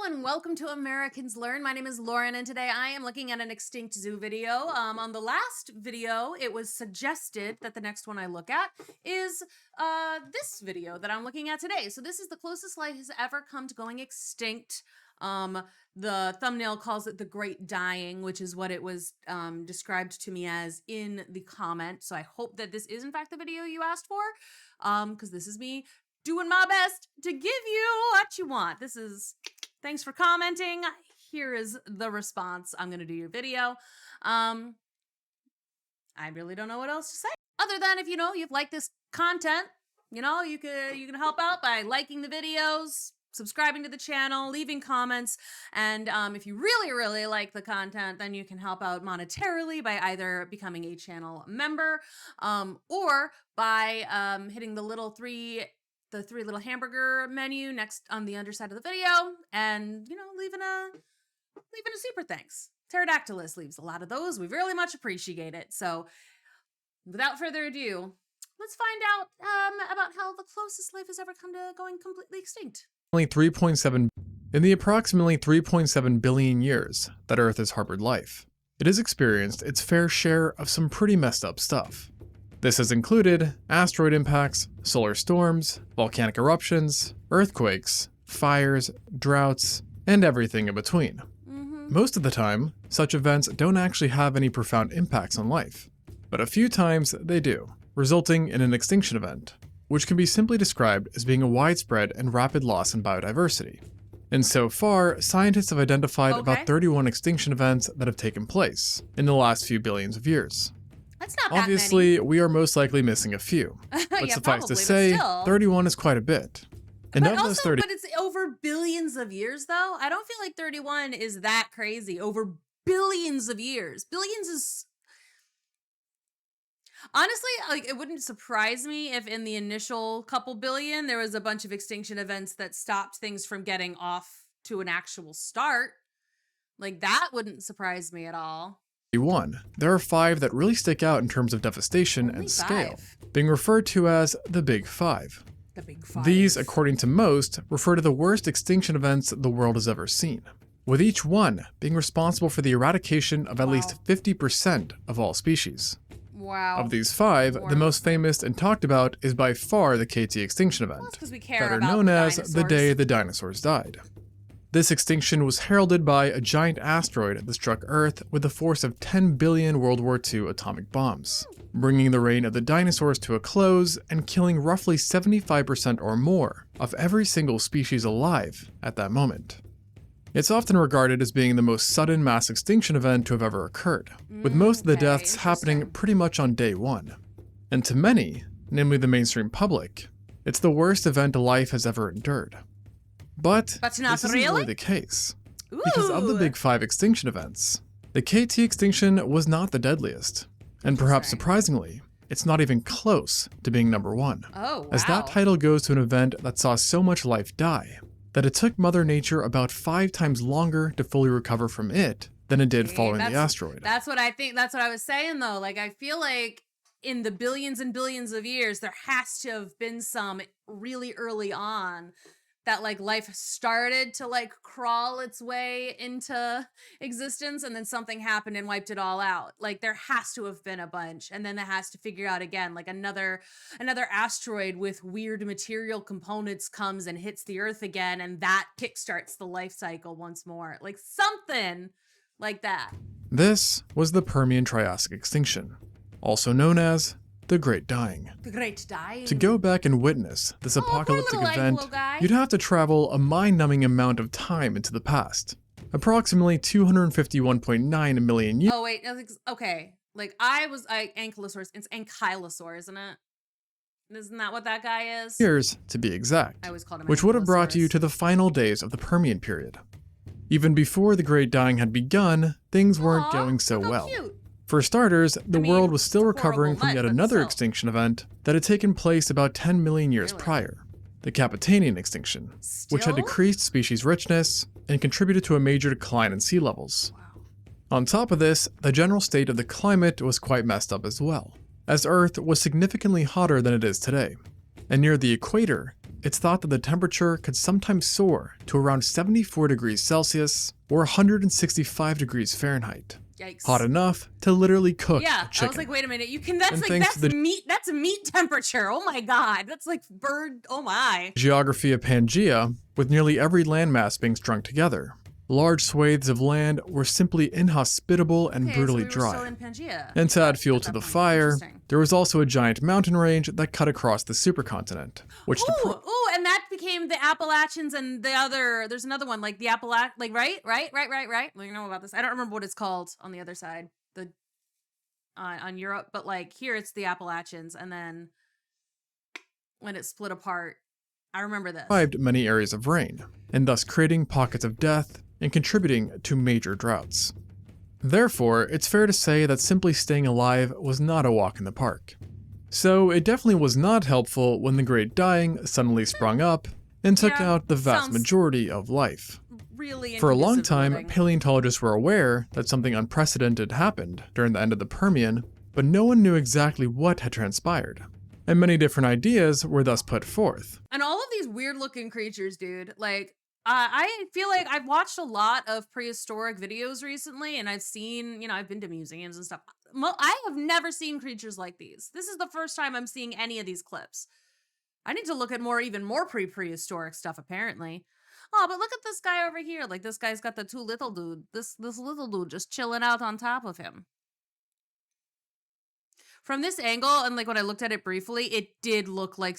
and welcome to Americans Learn. My name is Lauren, and today I am looking at an extinct zoo video. On the last video, it was suggested that the next one I look at is this video that I'm looking at today. So this is the closest life has ever come to going extinct. The thumbnail calls it the Great Dying, which is what it was described to me as in the comment. So I hope that this is in fact the video you asked for, because this is me doing my best to give you what you want. Thanks for commenting. Here is the response. I'm going to do your video. I really don't know what else to say. Other than if you've liked this content, you can help out by liking the videos, subscribing to the channel, leaving comments, and if you really, really like the content, then you can help out monetarily by either becoming a channel member, or by hitting the three little hamburger menu next on the underside of the video, and leaving a super thanks. Pterodactylus leaves a lot of those. We really much appreciate it. So without further ado, let's find out about how the closest life has ever come to going completely extinct. In the approximately 3.7 billion years that Earth has harbored life, it has experienced its fair share of some pretty messed up stuff. This has included asteroid impacts, solar storms, volcanic eruptions, earthquakes, fires, droughts, and everything in between. Most of the time, such events don't actually have any profound impacts on life, but a few times they do, resulting in an extinction event, which can be simply described as being a widespread and rapid loss in biodiversity. And so far, scientists have identified about 31 extinction events that have taken place in the last few billions of years. That's not Obviously, that many. we are most likely missing a few, but Yeah, suffice probably, to but say, still. 31 is quite a bit. And But of those 30, it's over billions of years, though. I don't feel like 31 is that crazy. Over billions of years. Billions is... Honestly, it wouldn't surprise me if in the initial couple billion, there was a bunch of extinction events that stopped things from getting off to an actual start. That wouldn't surprise me at all. there are 5 that really stick out in terms of devastation Only and scale, 5. being referred to as the Big Five. The Big Five. These, according to most, refer to the worst extinction events the world has ever seen, with each one being responsible for the eradication of at least 50% of all species. Wow. Of these 5, the most famous and talked about is by far the KT extinction event, Well, 'cause we care better about known the as the dinosaurs. day the dinosaurs died. This extinction was heralded by a giant asteroid that struck Earth with the force of 10 billion World War II atomic bombs, bringing the reign of the dinosaurs to a close and killing roughly 75% or more of every single species alive at that moment. It's often regarded as being the most sudden mass extinction event to have ever occurred, with most of the deaths happening pretty much on day one. And to many, namely the mainstream public, it's the worst event life has ever endured. But not this isn't really? the case. Because of the Ooh. Big 5 extinction events, the KT extinction was not the deadliest. And perhaps surprisingly, it's not even close to being number 1. Oh, wow. As that title goes to an event that saw so much life die, that it took Mother Nature about 5 times longer to fully recover from it than it did following the asteroid. That's what I think. That's what I was saying, though. I feel like in the billions and billions of years, there has to have been some really early on that life started to crawl its way into existence, and then something happened and wiped it all out. There has to have been a bunch, and then it has to figure out again, another asteroid with weird material components comes and hits the Earth again, and that kickstarts the life cycle once more. Something like that. This was the Permian-Triassic extinction, also known as the Great Dying. The Great Dying. To go back and witness this apocalyptic little event, little guy. you'd have to travel a mind-numbing amount of time into the past. Approximately 251.9 million years. Oh wait, okay. Ankylosaurus. It's Ankylosaur, isn't it? Isn't that what that guy is? Years, to be exact, I always called him which would have brought you Ankylosaurus. to the final days of the Permian period. Even before the Great Dying had begun, things weren't Aw, going so look how well. cute. For starters, the world was still it's a horrible recovering from nut, yet but another still. extinction event that had taken place about 10 million years Really? prior, the Capetanian extinction, which had Still? decreased species richness and contributed to a major decline in sea levels. Wow. On top of this, the general state of the climate was quite messed up as well, as Earth was significantly hotter than it is today, and near the equator, it's thought that the temperature could sometimes soar to around 74 degrees Celsius or 165 degrees Fahrenheit. Yikes. Hot enough to literally cook Yeah, a chicken. I was like, wait a minute, you can, that's And like, thanks that's to the- meat, that's meat temperature. Oh my God, that's like bird, oh my. Geography of Pangaea, with nearly every landmass being strung together. Large swathes of land were simply inhospitable and Okay, brutally so we were dry. still in Pangaea. And to add fuel At to that the point. fire, Interesting. there was also a giant mountain range that cut across the supercontinent, which Ooh, and that became the Appalachians and the other, there's another one, like the like, right? Well, you know about this. I don't remember what it's called on the other side, on Europe, but like here it's the Appalachians, and then when it split apart, I remember this. deprived many areas of rain, and thus creating pockets of death and contributing to major droughts. Therefore, it's fair to say that simply staying alive was not a walk in the park. So it definitely was not helpful when the Great Dying suddenly sprung up and took Yeah, out the vast sounds majority of life. Really For a long inconducive to time, living. paleontologists were aware that something unprecedented happened during the end of the Permian, but no one knew exactly what had transpired. And many different ideas were thus put forth. And all of these weird looking creatures, dude. Like, I feel like I've watched a lot of prehistoric videos recently, and I've seen, I've been to museums and stuff. I have never seen creatures like these. This is the first time I'm seeing any of these clips. I need to look at even more prehistoric stuff, apparently. Oh, but look at this guy over here. Like, this guy's got the two little dude. This little dude just chilling out on top of him. From this angle, and like when I looked at it briefly, it did look like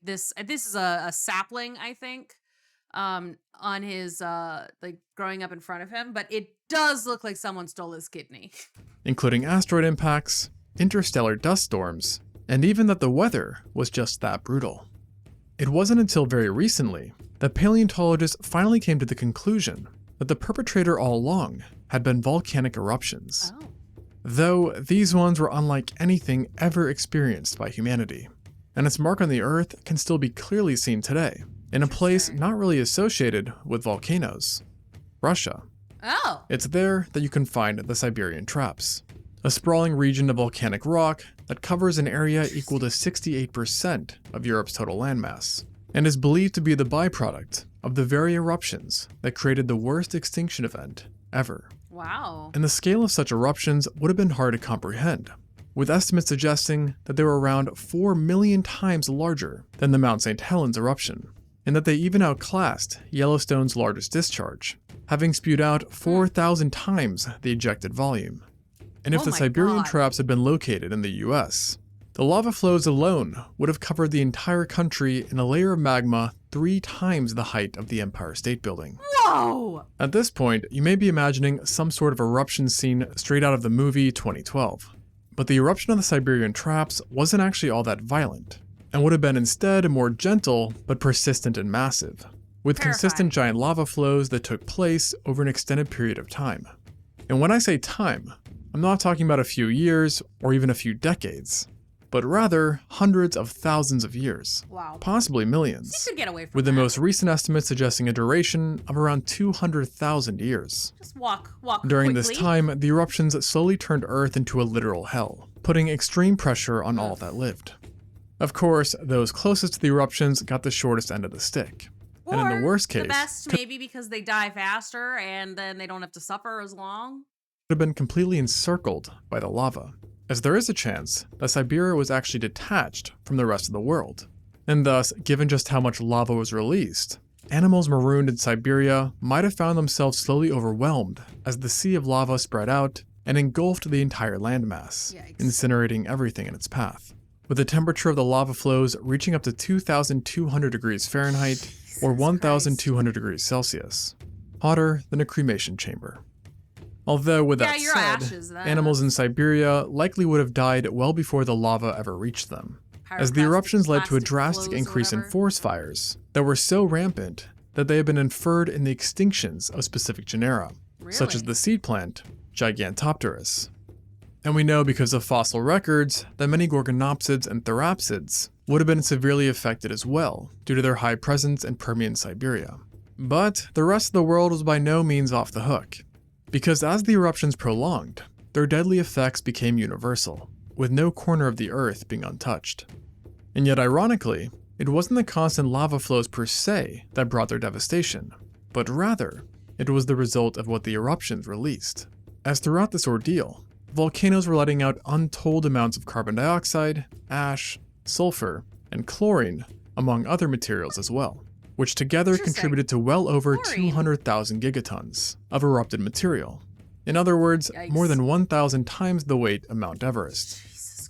this. This is a sapling, I think, on his like growing up in front of him. But it does look like someone stole his kidney. Including asteroid impacts, interstellar dust storms, and even that the weather was just that brutal. It wasn't until very recently that paleontologists finally came to the conclusion that the perpetrator all along had been volcanic eruptions. Oh. Though these ones were unlike anything ever experienced by humanity, and its mark on the Earth can still be clearly seen today, in a place Interesting. not really associated with volcanoes, Russia. Oh. It's there that you can find the Siberian Traps, a sprawling region of volcanic rock that covers an area equal to 68% of Europe's total landmass, and is believed to be the byproduct of the very eruptions that created the worst extinction event ever. Wow. And the scale of such eruptions would have been hard to comprehend, with estimates suggesting that they were around 4 million times larger than the Mount St. Helens eruption, and that they even outclassed Yellowstone's largest discharge, having spewed out 4,000 times the ejected volume. And if Oh the my Siberian God. Traps had been located in the US, the lava flows alone would have covered the entire country in a layer of magma 3 times the height of the Empire State Building. Whoa. At this point, you may be imagining some sort of eruption scene straight out of the movie 2012. But the eruption of the Siberian Traps wasn't actually all that violent, and would have been instead more gentle but persistent and massive, with consistent giant lava flows that took place over an extended period of time. And when I say time, I'm not talking about a few years or even a few decades, but rather hundreds of thousands of years, Wow. possibly millions, You could get away from with the that. most recent estimates suggesting a duration of around 200,000 years. Just walk During quickly. this time, the eruptions slowly turned Earth into a literal hell, putting extreme pressure on all that lived. Of course, those closest to the eruptions got the shortest end of the stick. And in Or the worst the case, best maybe because they die faster and then they don't have to suffer as long. have been completely encircled by the lava, as there is a chance that Siberia was actually detached from the rest of the world. And thus, given just how much lava was released, animals marooned in Siberia might have found themselves slowly overwhelmed as the sea of lava spread out and engulfed the entire landmass, Yikes. incinerating everything in its path, with the temperature of the lava flows reaching up to 2,200 degrees Fahrenheit or 1,200 degrees Celsius, hotter than a cremation chamber. Although, with Yeah, that your said, ashes, then. animals in Siberia likely would have died well before the lava ever reached them, as the Pyroclastic eruptions led to a plastic drastic flows or increase in whatever. forest fires that were so rampant that they have been inferred in the extinctions of specific genera, such as Really? the seed plant Gigantopterus. And we know because of fossil records that many Gorgonopsids and Therapsids would have been severely affected as well due to their high presence in Permian Siberia. But the rest of the world was by no means off the hook, because as the eruptions prolonged, their deadly effects became universal, with no corner of the Earth being untouched. And yet ironically, it wasn't the constant lava flows per se that brought their devastation, but rather, it was the result of what the eruptions released. As throughout this ordeal, volcanoes were letting out untold amounts of carbon dioxide, ash, sulfur, and chlorine, among other materials as well, which together contributed to well over 200,000 gigatons of erupted material. In other words, more than 1,000 times the weight of Mount Everest.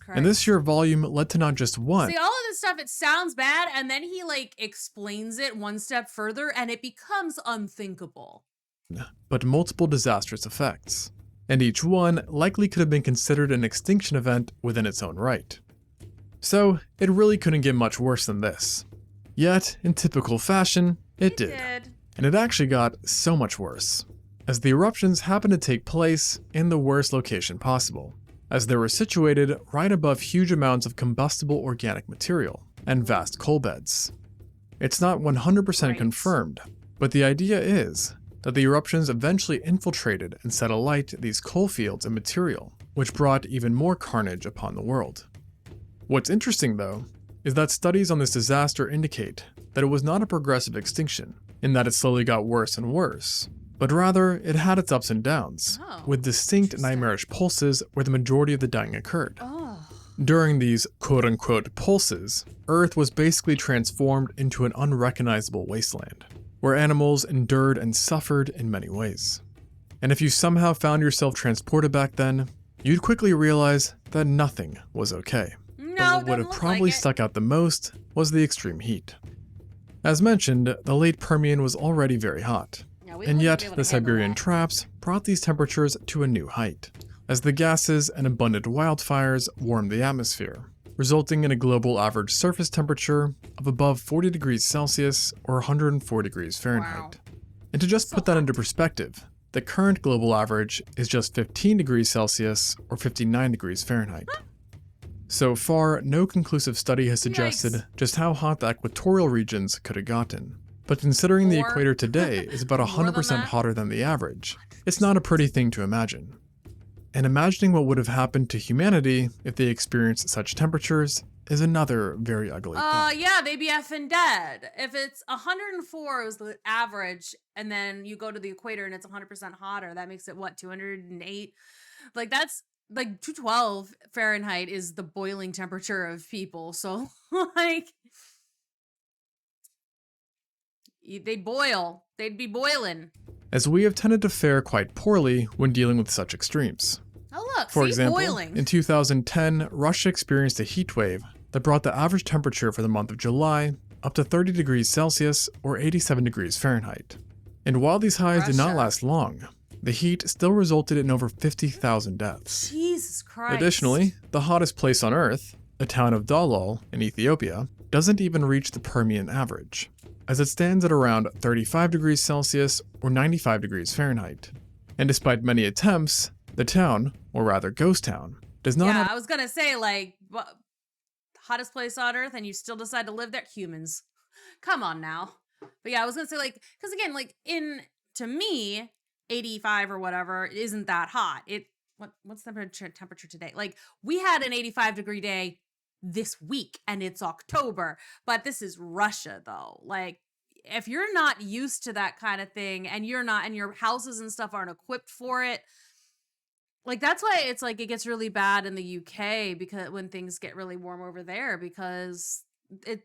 And this sheer volume led to not just one. See, all of this stuff, it sounds bad, and then he like explains it one step further, and it becomes unthinkable. But multiple disastrous effects. And each one likely could have been considered an extinction event within its own right. So, it really couldn't get much worse than this. Yet, in typical fashion, it did. And it actually got so much worse, as the eruptions happened to take place in the worst location possible, as they were situated right above huge amounts of combustible organic material and vast coal beds. It's not 100% confirmed, but the idea is that the eruptions eventually infiltrated and set alight these coal fields and material, which brought even more carnage upon the world. What's interesting, though, is that studies on this disaster indicate that it was not a progressive extinction, in that it slowly got worse and worse, but rather it had its ups and downs, with distinct nightmarish pulses where the majority of the dying occurred. During these quote-unquote pulses, Earth was basically transformed into an unrecognizable wasteland, where animals endured and suffered in many ways. And if you somehow found yourself transported back then, you'd quickly realize that nothing was okay. But what would have probably stuck out the most was the extreme heat. As mentioned, the late Permian was already very hot, and yet the Siberian traps brought these temperatures to a new height, as the gases and abundant wildfires warmed the atmosphere, resulting in a global average surface temperature of above 40 degrees Celsius or 104 degrees Fahrenheit. And to just put that into perspective, the current global average is just 15 degrees Celsius or 59 degrees Fahrenheit. So far, no conclusive study has suggested just how hot the equatorial regions could have gotten. But considering the equator today is about 100% hotter than the average, it's not a pretty thing to imagine. And imagining what would have happened to humanity if they experienced such temperatures is another very ugly thought. Yeah, they'd be effing dead. If it's 104 is the average, and then you go to the equator and it's 100% hotter, that makes it what, 208? Like that's like 212 Fahrenheit is the boiling temperature of people. So like they'd boil. They'd be boiling. As we have tended to fare quite poorly when dealing with such extremes. Oh look, for example, in 2010, Russia experienced a heat wave that brought the average temperature for the month of July up to 30 degrees Celsius or 87 degrees Fahrenheit. And while these highs did not last long, the heat still resulted in over 50,000 deaths. Jesus Christ. Additionally, the hottest place on Earth, the town of Dalol in Ethiopia, doesn't even reach the Permian average, as it stands at around 35 degrees Celsius or 95 degrees Fahrenheit. And despite many attempts, the town, or rather ghost town, does not have— I was gonna say, like, hottest place on Earth and you still decide to live there? Humans. Come on now. But yeah, I was gonna say, like, because again, like, to me, 85 or whatever isn't that hot. What's the temperature today? Like, we had an 85-degree day this week and it's October, but this is Russia though. Like, if you're not used to that kind of thing and your houses and stuff aren't equipped for it, like, that's why it's like it gets really bad in the UK because when things get really warm over there, because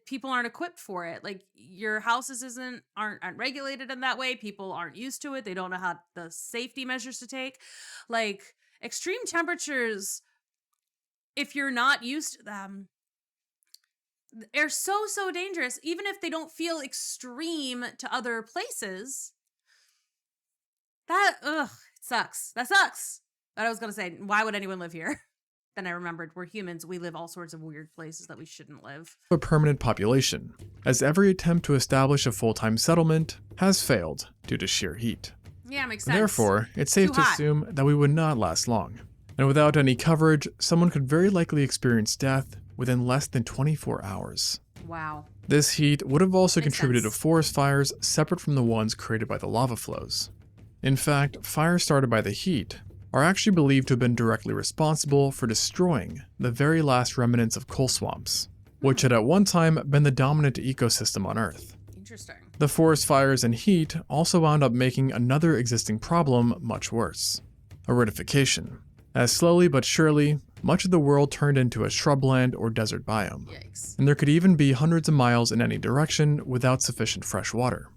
people aren't equipped for it. Like, your houses aren't regulated in that way. People aren't used to it. They don't know how the safety measures to take. Like, extreme temperatures, if you're not used to them, they're so dangerous. Even if they don't feel extreme to other places, it sucks. That sucks. But I was gonna say, why would anyone live here? Then I remembered we're humans. We live all sorts of weird places that we shouldn't live. A permanent population, as every attempt to establish a full-time settlement has failed due to sheer heat. Yeah, makes sense. Therefore, it's safe to assume that we would not last long. And without any coverage, someone could very likely experience death within less than 24 hours. Wow. This heat would have also contributed to forest fires separate from the ones created by the lava flows. In fact, fires started by the heat are actually believed to have been directly responsible for destroying the very last remnants of coal swamps, which had at one time been the dominant ecosystem on Earth. Interesting. The forest fires and heat also wound up making another existing problem much worse: aridification. As slowly but surely, much of the world turned into a shrubland or desert biome. Yikes. And there could even be hundreds of miles in any direction without sufficient fresh water,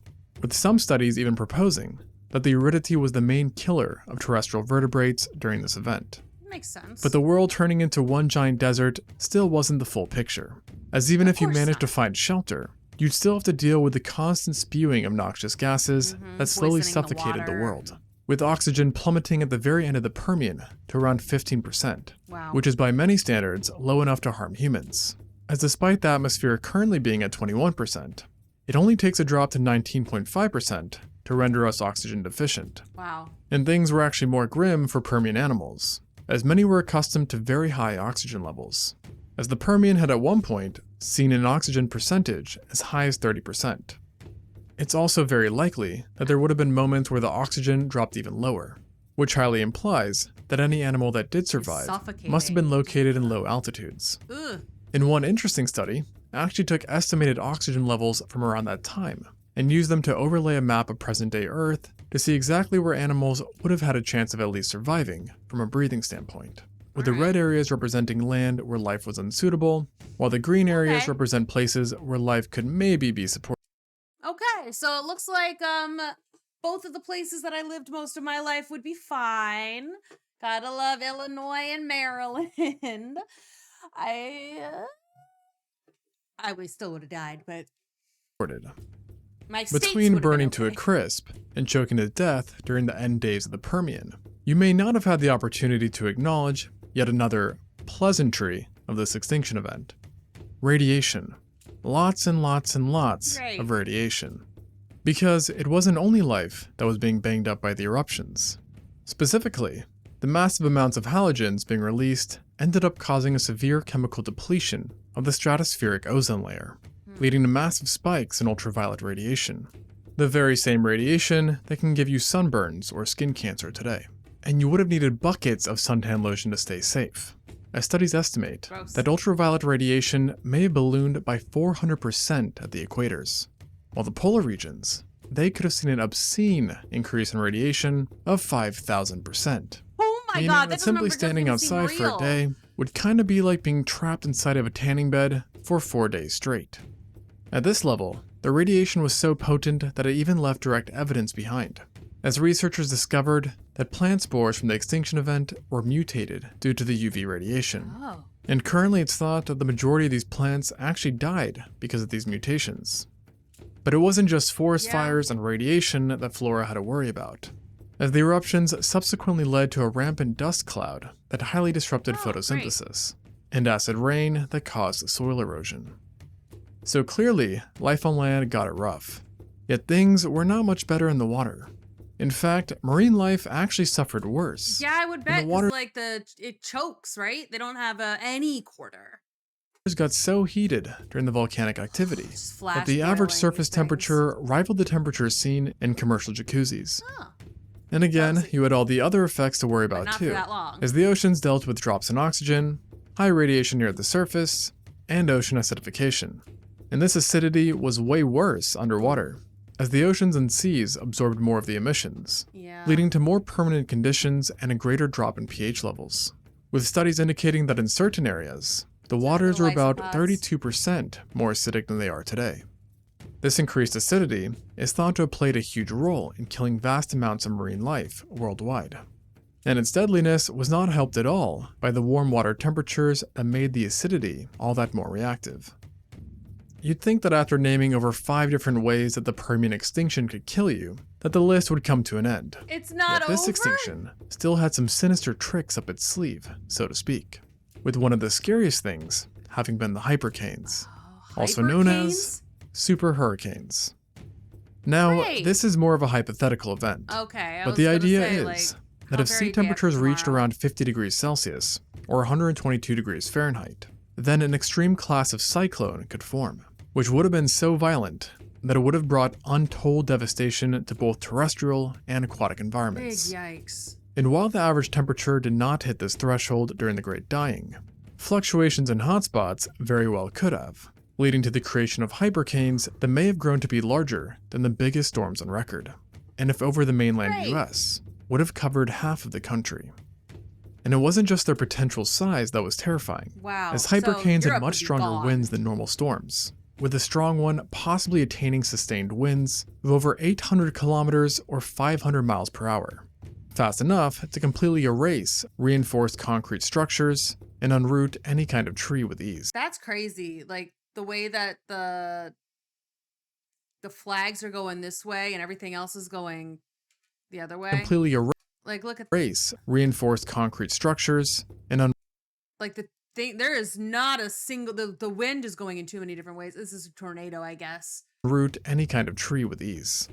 with some studies even proposing that the aridity was the main killer of terrestrial vertebrates during this event. Makes sense. But the world turning into one giant desert still wasn't the full picture, as even if you managed to find shelter, you'd still have to deal with the constant spewing of noxious gases that slowly Poisoning the suffocated the water. world, with oxygen plummeting at the very end of the Permian to around 15%, Wow. which is by many standards low enough to harm humans. As despite the atmosphere currently being at 21%, it only takes a drop to 19.5% to render us oxygen deficient. Wow. And things were actually more grim for Permian animals, as many were accustomed to very high oxygen levels, as the Permian had at one point seen an oxygen percentage as high as 30%. It's also very likely that there would have been moments where the oxygen dropped even lower, which highly implies that any animal that did survive must have been located in low altitudes. Ugh. In one interesting study, actually took estimated oxygen levels from around that time and used them to overlay a map of present-day Earth to see exactly where animals would have had a chance of at least surviving from a breathing standpoint, with the red areas representing land where life was unsuitable, while the green areas represent places where life could maybe be supported. Okay, so it looks like both of the places that I lived most of my life would be fine. Gotta love Illinois and Maryland. I still would have died, but my states Between would have been burning to a okay. crisp and choking to death during the end days of the Permian, you may not have had the opportunity to acknowledge yet another pleasantry of this extinction event: radiation. Lots and lots and lots Great. of radiation. Because it wasn't only life that was being banged up by the eruptions. Specifically, the massive amounts of halogens being released ended up causing a severe chemical depletion of the stratospheric ozone layer, leading to massive spikes in ultraviolet radiation. The very same radiation that can give you sunburns or skin cancer today. And you would have needed buckets of suntan lotion to stay safe, as studies estimate Gross. that ultraviolet radiation may have ballooned by 400% at the equators, while the polar regions, they could have seen an obscene increase in radiation of 5,000%. Oh my Meaning god, that that simply doesn't standing even seem outside for a real. day would kind of be like being trapped inside of a tanning bed for 4 days straight. At this level, the radiation was so potent that it even left direct evidence behind, as researchers discovered that plant spores from the extinction event were mutated due to the UV radiation. Oh. And currently it's thought that the majority of these plants actually died because of these mutations. But it wasn't just forest fires and radiation that flora had to worry about, as the eruptions subsequently led to a rampant dust cloud that highly disrupted photosynthesis, and acid rain that caused soil erosion. So clearly, life on land got it rough. Yet things were not much better in the water. In fact, marine life actually suffered worse. Yeah, I would bet, 'cause, water- like it chokes, right? They don't have any quarter. Got so heated during the volcanic activity Just that flash the average boiling surface these things. temperature rivaled the temperatures seen in commercial jacuzzis. Oh, And again, you had all the other effects to worry but about not too, for that long. as the oceans dealt with drops in oxygen, high radiation near the surface, and ocean acidification. And this acidity was way worse underwater, as the oceans and seas absorbed more of the emissions, Yeah. leading to more permanent conditions and a greater drop in pH levels, with studies indicating that in certain areas, the waters are about isopods. 32% more acidic than they are today. This increased acidity is thought to have played a huge role in killing vast amounts of marine life worldwide. And its deadliness was not helped at all by the warm water temperatures that made the acidity all that more reactive. You'd think that after naming over 5 different ways that the Permian extinction could kill you, that the list would come to an end. It's not Yet this over. extinction still had some sinister tricks up its sleeve, so to speak, with one of the scariest things having been the hypercanes, also known as super hurricanes. Now, Great. this is more of a hypothetical event, Okay, but the idea is that how if sea very temperatures damp reached tomorrow. around 50 degrees Celsius, or 122 degrees Fahrenheit, then an extreme class of cyclone could form, which would have been so violent that it would have brought untold devastation to both terrestrial and aquatic Big environments. yikes. And while the average temperature did not hit this threshold during the Great Dying, Fluctuations in hotspots very well could have, leading to the creation of hypercanes that may have grown to be larger than the biggest storms on record, and if over the mainland Great. US, would have covered half of the country. And it wasn't just their potential size that was terrifying, Wow. as so hypercanes Europe had much would be stronger gone. winds than normal storms, with a strong one possibly attaining sustained winds of over 800 kilometers or 500 miles per hour. Fast enough to completely erase reinforced concrete structures and unroot any kind of tree with ease. That's crazy. Like the way that the flags are going this way and everything else is going the other way. Completely Like look at erase reinforced concrete structures and like the thing. There is not a single. The wind is going in too many different ways. This is a tornado, I guess. unroot any kind of tree with ease.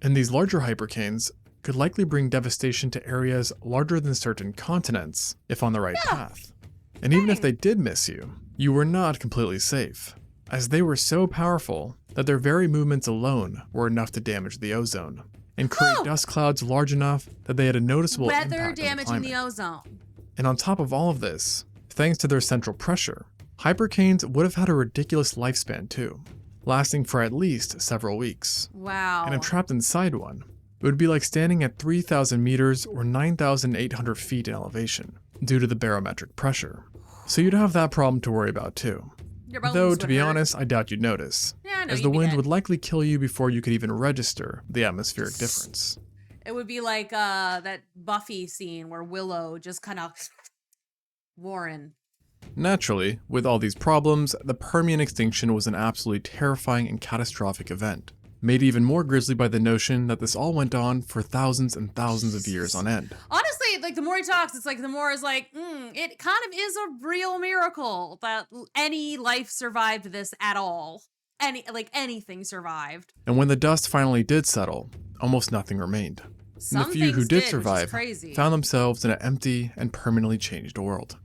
And these larger hypercanes could likely bring devastation to areas larger than certain continents if on the right path. And even if they did miss you, you were not completely safe, as they were so powerful that their very movements alone were enough to damage the ozone and create Whew! dust clouds large enough that they had a noticeable Weather impact on the damaging the climate. ozone. And on top of all of this, thanks to their central pressure, hypercanes would have had a ridiculous lifespan too, lasting for at least several weeks. Wow. And if trapped inside one, it would be like standing at 3,000 meters or 9,800 feet in elevation due to the barometric pressure. So you'd have that problem to worry about too. Your bones Though, would to be hurt. honest, I doubt you'd notice, Yeah, no, as you'd the be wind dead. would likely kill you before you could even register the atmospheric difference. It would be like that Buffy scene where Willow just kind of Warren. Naturally, with all these problems, the Permian extinction was an absolutely terrifying and catastrophic event, made even more grisly by the notion that this all went on for thousands and thousands of years on end. Honestly, like the more he talks, it's like the more is like, it kind of is a real miracle that any life survived this at all. Anything survived. And when the dust finally did settle, almost nothing remained. Some And the few who things did which is survive crazy. found themselves in an empty and permanently changed world.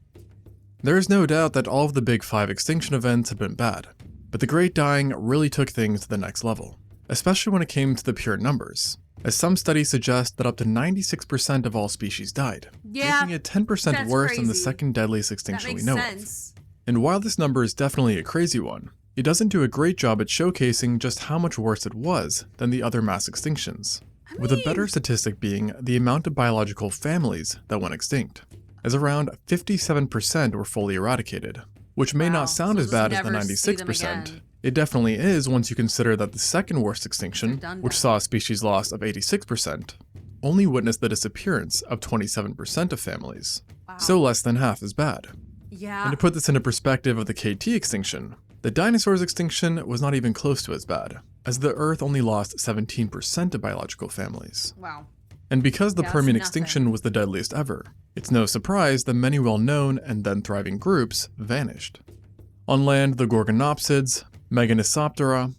There is no doubt that all of the big 5 extinction events have been bad, but the Great Dying really took things to the next level, especially when it came to the pure numbers, as some studies suggest that up to 96% of all species died, Yeah, making it 10% that's worse than the crazy. second deadliest that extinction we makes know sense. of. And while this number is definitely a crazy one, it doesn't do a great job at showcasing just how much worse it was than the other mass extinctions, with a better statistic being the amount of biological families that went extinct, as around 57% were fully eradicated, which may Wow, not sound so as just bad as the never see them 96%. again. It definitely is once you consider that the second worst extinction, They're done. which saw a species loss of 86%, only witnessed the disappearance of 27% of families, Wow. so less than half as bad. Yeah. And to put this into perspective of the KT extinction, the dinosaurs' extinction was not even close to as bad, as the Earth only lost 17% of biological families. Wow. And because the Yeah, that's Permian nothing. extinction was the deadliest ever, it's no surprise that many well-known and then thriving groups vanished. On land, the Gorgonopsids, Meganisoptera,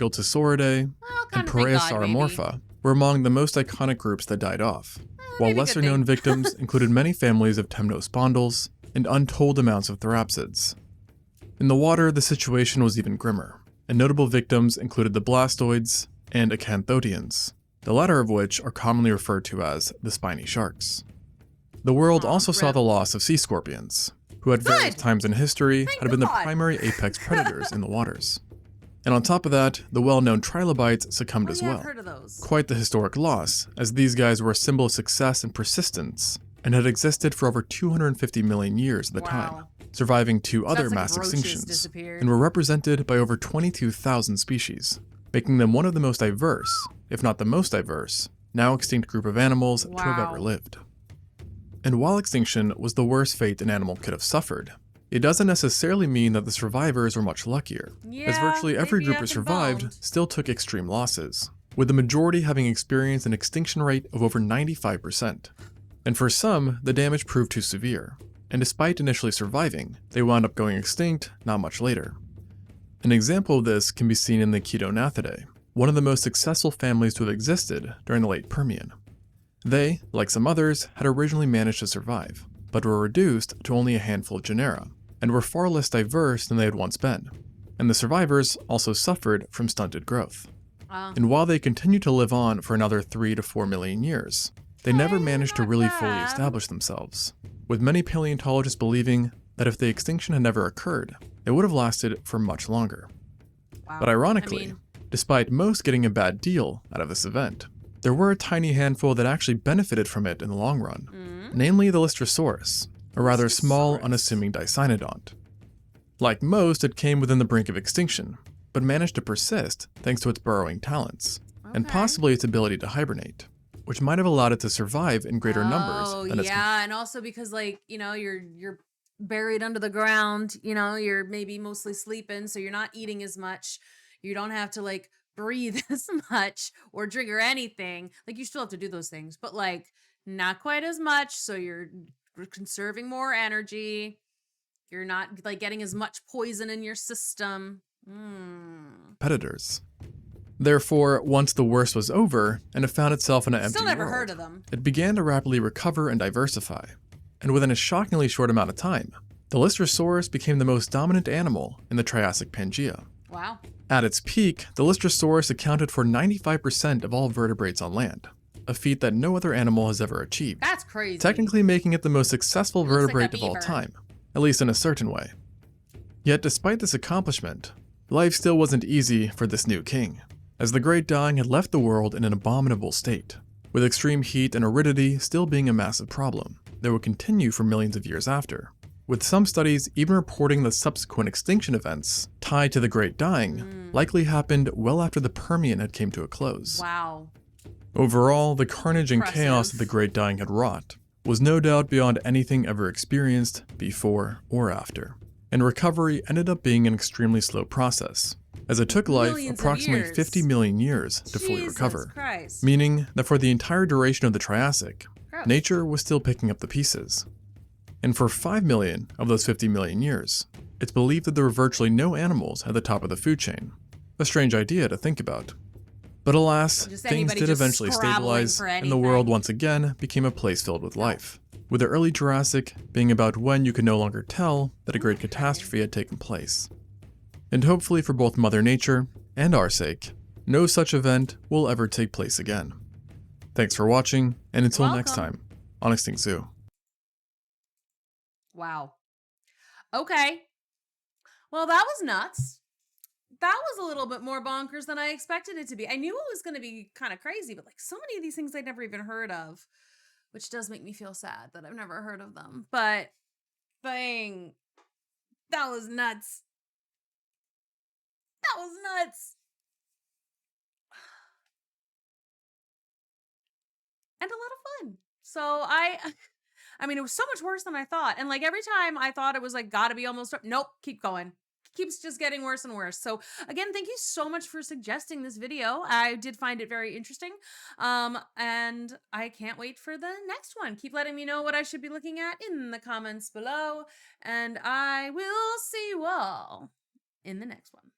Vigeltosauridae, Well, and kind of thank God, maybe. Parasauromorpha were among the most iconic groups that died off, while maybe good lesser-known thing. victims included many families of temnospondyls and untold amounts of therapsids. In the water, the situation was even grimmer, and notable victims included the blastoids and acanthodians, the latter of which are commonly referred to as the spiny sharks. The world Aw, also saw rip. the loss of sea scorpions, who at various Good. times in history Thank had been the God. primary apex predators in the waters. And on top of that, the well-known trilobites succumbed Oh, as yeah, well. I've heard of those. Quite the historic loss, as these guys were a symbol of success and persistence, and had existed for over 250 million years at the time, Wow. surviving 2 So other that's like mass roaches extinctions, disappeared. and were represented by over 22,000 species, making them one of the most diverse, if not the most diverse, now extinct group of animals to have Wow. ever lived. And while extinction was the worst fate an animal could have suffered, it doesn't necessarily mean that the survivors were much luckier, as Yeah, virtually every maybe group I've who been survived bummed. still took extreme losses, with the majority having experienced an extinction rate of over 95%. And for some, the damage proved too severe, and despite initially surviving, they wound up going extinct not much later. An example of this can be seen in the Chaetognathidae, one of the most successful families to have existed during the late Permian. They, like some others, had originally managed to survive, but were reduced to only a handful of genera, and were far less diverse than they had once been. And the survivors also suffered from stunted growth. And while they continued to live on for another 3 to 4 million years, they never Hey, managed to not really fully bad. establish themselves, with many paleontologists believing that if the extinction had never occurred, it would have lasted for much longer. Wow. But ironically, despite most getting a bad deal out of this event, there were a tiny handful that actually benefited from it in the long run, namely the Lystrosaurus, a rather small, unassuming dicynodont. Like most, it came within the brink of extinction, but managed to persist thanks to its burrowing talents, and possibly its ability to hibernate, which might have allowed it to survive in greater numbers than its and also because, like, you know, you're buried under the ground, you know, you're maybe mostly sleeping, so you're not eating as much. You don't have to like breathe as much or drink or anything. Like, you still have to do those things, but like not quite as much, so you're conserving more energy. You're not like getting as much poison in your system. competitors. Therefore, once the worst was over and it found itself in an empty Still never world, heard of them. it began to rapidly recover and diversify. And within a shockingly short amount of time, the Lystrosaurus became the most dominant animal in the Triassic Pangaea. Wow. At its peak, the Lystrosaurus accounted for 95% of all vertebrates on land, a feat that no other animal has ever achieved. That's crazy. Technically making it the most successful Looks like a vertebrate of all beaver. time, at least in a certain way. Yet despite this accomplishment, life still wasn't easy for this new king, as the Great Dying had left the world in an abominable state, with extreme heat and aridity still being a massive problem that would continue for millions of years after, with some studies even reporting that subsequent extinction events tied to the Great Dying likely happened well after the Permian had came to a close. Wow. Overall, the carnage and chaos that the Impressive. Great Dying had wrought was no doubt beyond anything ever experienced before or after, and recovery ended up being an extremely slow process, as it took life Millions of approximately years. 50 million years to fully Jesus recover, Christ. meaning that for the entire duration of the Triassic, Gross. nature was still picking up the pieces. And for 5 million of those 50 million years, it's believed that there were virtually no animals at the top of the food chain. A strange idea to think about. But alas, Just things anybody did just eventually scrabbling stabilize, for and the world anything. once again became a place filled with life, with the early Jurassic being about when you could no longer tell that a great catastrophe had taken place. And hopefully for both Mother Nature and our sake, no such event will ever take place again. Thanks for watching, and until next Welcome. time on Extinct Zoo. Wow. Okay. Well, that was nuts. That was a little bit more bonkers than I expected it to be. I knew it was going to be kind of crazy, but like so many of these things I'd never even heard of, which does make me feel sad that I've never heard of them. But dang, that was nuts. That was nuts. And a lot of fun. So I mean, it was so much worse than I thought. And like every time I thought it was like gotta be almost nope, keep going. Keeps just getting worse and worse. So again, thank you so much for suggesting this video. I did find it very interesting. And I can't wait for the next one. Keep letting me know what I should be looking at in the comments below. And I will see you all in the next one.